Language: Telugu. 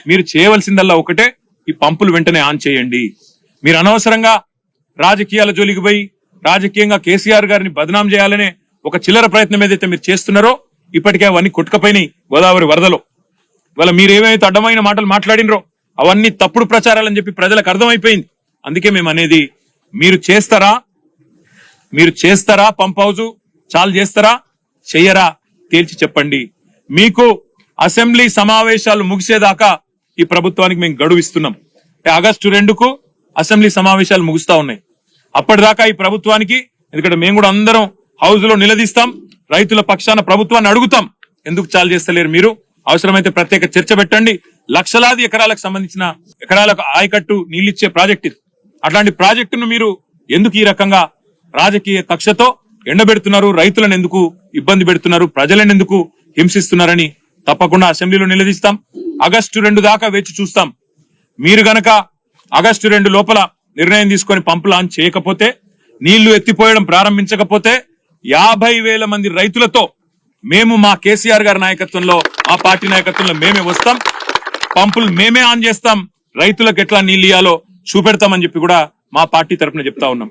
మీరు చేయవలసిందల్లా ఒకటే, ఈ పంపులు వెంటనే ఆన్ చేయండి. మీరు అనవసరంగా రాజకీయాల జోలికి పోయి రాజకీయంగా కేసీఆర్ గారిని బదనాం చేయాలనే ఒక చిల్లర ప్రయత్నం ఏదైతే మీరు చేస్తున్నారో ఇప్పటికే అవన్నీ కొట్టుకపోయినాయి గోదావరి వరదలో. ఇవాళ మీరు ఏమైతే అడ్డమైన మాటలు మాట్లాడినరో అవన్నీ తప్పుడు ప్రచారాలని చెప్పి ప్రజలకు అర్థమైపోయింది. అందుకే మేము అనేది, మీరు చేస్తారా పంప్ హౌస్ చాలు చేస్తారా చెయ్యరా తేల్చి చెప్పండి. మీకు అసెంబ్లీ సమావేశాలు ముగిసేదాకా ఈ ప్రభుత్వానికి మేము గడువు ఇస్తున్నాం. ఆగస్టు 2కు అసెంబ్లీ సమావేశాలు ముగుస్తా ఉన్నాయి. అప్పటిదాకా ఈ ప్రభుత్వానికి, ఎందుకంటే మేము కూడా అందరం హౌస్ లో నిలదీస్తాం, రైతుల పక్షాన ప్రభుత్వాన్ని అడుగుతాం, ఎందుకు చాలు చేస్తలేరు మీరు, అవసరమైతే ప్రత్యేక చర్చ పెట్టండి. లక్షలాది ఎకరాలకు సంబంధించిన ఎకరాలకు ఆయకట్టు నీళ్ళిచ్చే ప్రాజెక్ట్ ఇది. అట్లాంటి ప్రాజెక్టును మీరు ఎందుకు ఈ రకంగా రాజకీయ కక్షతో ఎండబెడుతున్నారు, రైతులను ఎందుకు ఇబ్బంది పెడుతున్నారు, ప్రజలను ఎందుకు హింసిస్తున్నారని తప్పకుండా అసెంబ్లీలో నిలదీస్తాం. ఆగస్టు 2 దాకా వేచి చూస్తాం. మీరు గనక ఆగస్టు 2 లోపల నిర్ణయం తీసుకొని పంపులు ఆన్ చేయకపోతే, నీళ్లు ఎత్తిపోయడం ప్రారంభించకపోతే 50,000 మంది రైతులతో మేము మా కేసీఆర్ గారి నాయకత్వంలో, మా పార్టీ నాయకత్వంలో మేమే వస్తాం, పంపులు మేమే ఆన్ చేస్తాం, రైతులకు ఎట్లా నీళ్ళు ఇయ్యాలో చూపెడతామని చెప్పి కూడా మా పార్టీ తరఫున చెప్తా ఉన్నాం.